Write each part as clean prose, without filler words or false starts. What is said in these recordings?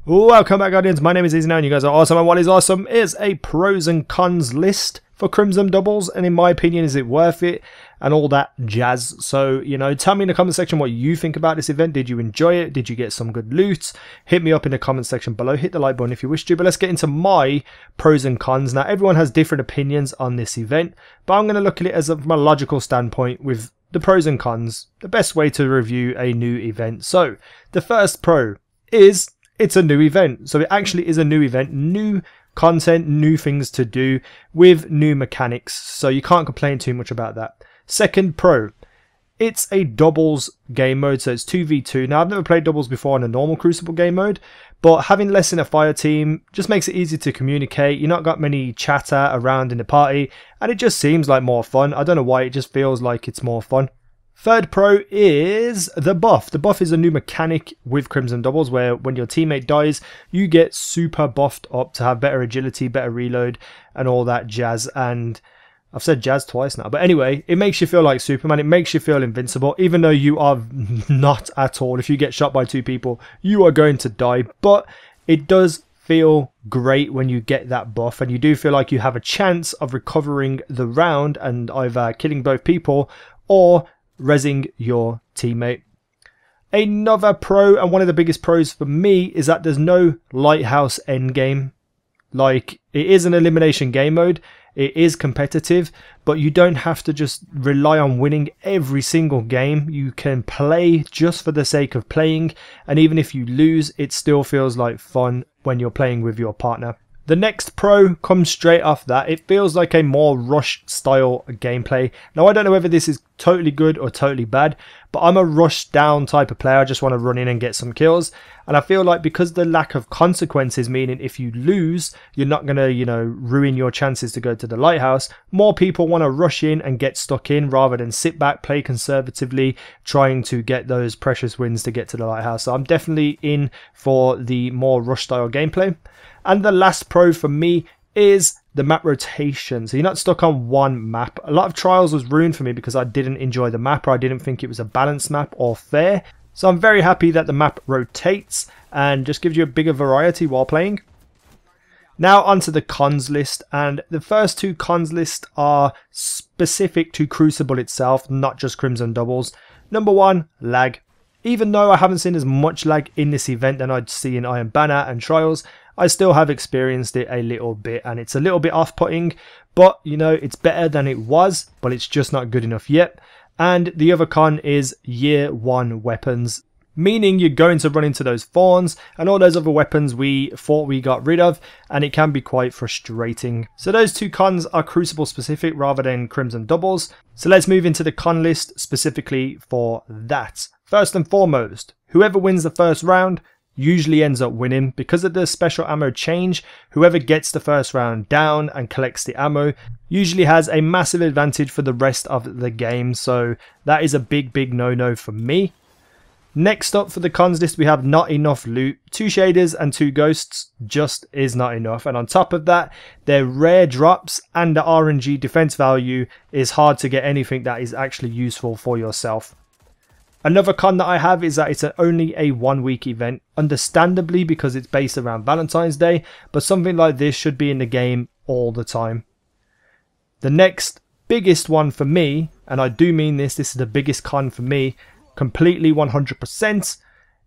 Welcome back, Guardians. My name is Easy now and you guys are awesome, and what is awesome is a pros and cons list for Crimson Doubles, and in my opinion, is it worth it and all that jazz. So, you know, tell me in the comment section what you think about this event. Did you enjoy it? Did you get some good loot? Hit me up in the comment section below. Hit the like button if you wish to, but let's get into my pros and cons. Now, everyone has different opinions on this event, but I'm going to look at it as from a logical standpoint with the pros and cons, the best way to review a new event. So, the first pro is it's a new event. So it actually is a new event, new content, new things to do with new mechanics. So you can't complain too much about that. Second pro, it's a doubles game mode. So it's 2v2. Now I've never played doubles before in a normal Crucible game mode, but having less in a fire team just makes it easy to communicate. You're not got many chatter around in the party and it just seems like more fun. I don't know why, it just feels like it's more fun. Third pro is the buff. The buff is a new mechanic with Crimson Doubles where when your teammate dies, you get super buffed up to have better agility, better reload, and all that jazz. And I've said jazz twice now. But anyway, it makes you feel like Superman. It makes you feel invincible, even though you are not at all. If you get shot by two people, you are going to die. But it does feel great when you get that buff, and you do feel like you have a chance of recovering the round and either killing both people or rezzing your teammate. Another pro, and one of the biggest pros for me, is that there's no lighthouse endgame. Like, it is an elimination game mode, it is competitive, but you don't have to just rely on winning every single game. You can play just for the sake of playing, and even if you lose, it still feels like fun when you're playing with your partner. The next pro comes straight off that. It feels like a more rush style gameplay. Now, I don't know whether this is totally good or totally bad, but I'm a rush down type of player. I just want to run in and get some kills. And I feel like because the lack of consequences, meaning if you lose, you're not going to, you know, ruin your chances to go to the lighthouse. More people want to rush in and get stuck in rather than sit back, play conservatively, trying to get those precious wins to get to the lighthouse. So I'm definitely in for the more rush style gameplay. And the last pro for me is the map rotation. So you're not stuck on one map. A lot of Trials was ruined for me because I didn't enjoy the map, or I didn't think it was a balanced map or fair. So I'm very happy that the map rotates and just gives you a bigger variety while playing. Now onto the cons list, and the first two cons list are specific to Crucible itself, not just Crimson Doubles. Number one, lag. Even though I haven't seen as much lag in this event than I'd see in Iron Banner and Trials, I still have experienced it a little bit, and it's a little bit off-putting, but you know, it's better than it was, but it's just not good enough yet. And the other con is year one weapons, meaning you're going to run into those fawns and all those other weapons we thought we got rid of, and it can be quite frustrating. So those two cons are Crucible specific rather than Crimson Doubles. So let's move into the con list specifically for that. First and foremost, whoever wins the first round usually ends up winning. Because of the special ammo change, whoever gets the first round down and collects the ammo usually has a massive advantage for the rest of the game. So that is a big no-no for me. Next up for the cons list, we have not enough loot. 2 shaders and 2 ghosts just is not enough, and on top of that, their rare drops and the RNG defense value is hard to get anything that is actually useful for yourself. Another con that I have is that it's only a 1 week event, understandably because it's based around Valentine's Day, but something like this should be in the game all the time. The next biggest one for me, and I do mean this is the biggest con for me, completely 100%,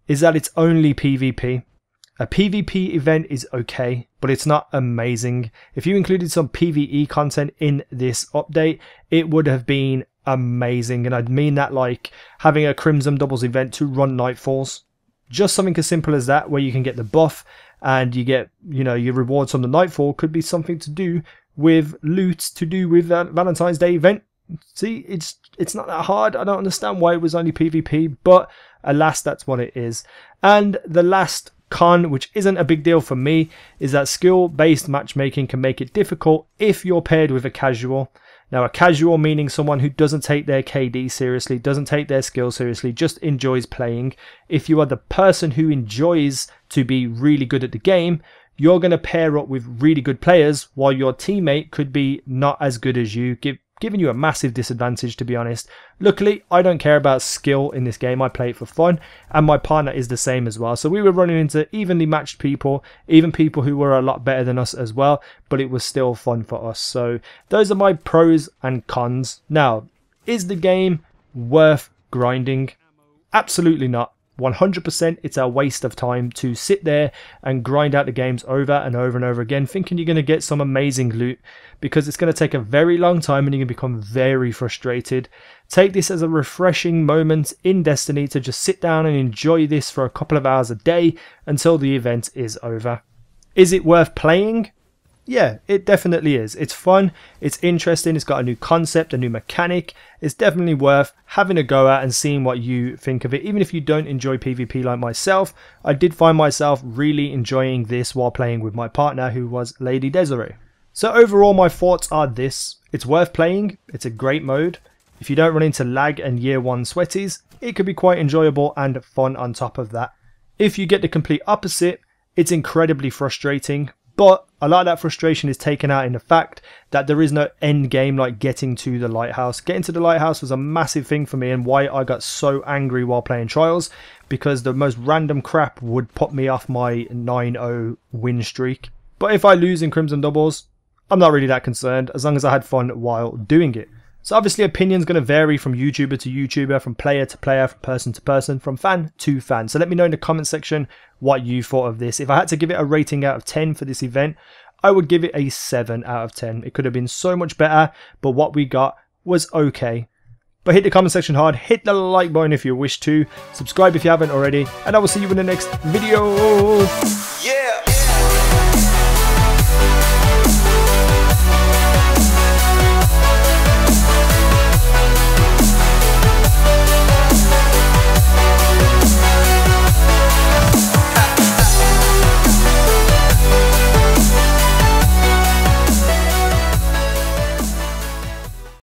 is that it's only PvP. A PvP event is okay, but it's not amazing. If you included some PvE content in this update, it would have been amazing, and I'd mean that like having a Crimson Doubles event to run Nightfalls. Just something as simple as that, where you can get the buff and you get, you know, your rewards from the Nightfall could be something to do with loot to do with that Valentine's Day event. See, it's not that hard. I don't understand why it was only PvP, but alas, that's what it is. And the last con, which isn't a big deal for me, is that skill-based matchmaking can make it difficult if you're paired with a casual. Now, a casual meaning someone who doesn't take their KD seriously, doesn't take their skill seriously, just enjoys playing. If you are the person who enjoys to be really good at the game, you're going to pair up with really good players while your teammate could be not as good as you. giving you a massive disadvantage, to be honest. Luckily, I don't care about skill in this game. I play it for fun, and my partner is the same as well. So we were running into evenly matched people, even people who were a lot better than us as well, but it was still fun for us. So those are my pros and cons. Now, is the game worth grinding? Absolutely not. 100% it's a waste of time to sit there and grind out the games over and over and over again, thinking you're going to get some amazing loot, because it's going to take a very long time and you're going to become very frustrated. Take this as a refreshing moment in Destiny to just sit down and enjoy this for a couple of hours a day until the event is over. Is it worth playing? Yeah, it definitely is. It's fun, it's interesting, it's got a new concept, a new mechanic. It's definitely worth having a go at and seeing what you think of it. Even if you don't enjoy PvP like myself, I did find myself really enjoying this while playing with my partner, who was Lady Desiree. So overall, my thoughts are this: it's worth playing, it's a great mode. If you don't run into lag and year 1 sweaties, it could be quite enjoyable and fun on top of that. If you get the complete opposite, it's incredibly frustrating. But a lot of that frustration is taken out in the fact that there is no end game like getting to the lighthouse. Getting to the lighthouse was a massive thing for me, and why I got so angry while playing Trials, because the most random crap would put me off my 9-0 win streak. But if I lose in Crimson Doubles, I'm not really that concerned, as long as I had fun while doing it. So obviously opinions going to vary from YouTuber to YouTuber, from player to player, from person to person, from fan to fan. So let me know in the comment section what you thought of this. If I had to give it a rating out of 10 for this event, I would give it a 7 out of 10. It could have been so much better, but what we got was okay. But hit the comment section hard, hit the like button if you wish to, subscribe if you haven't already, and I will see you in the next video. Yeah.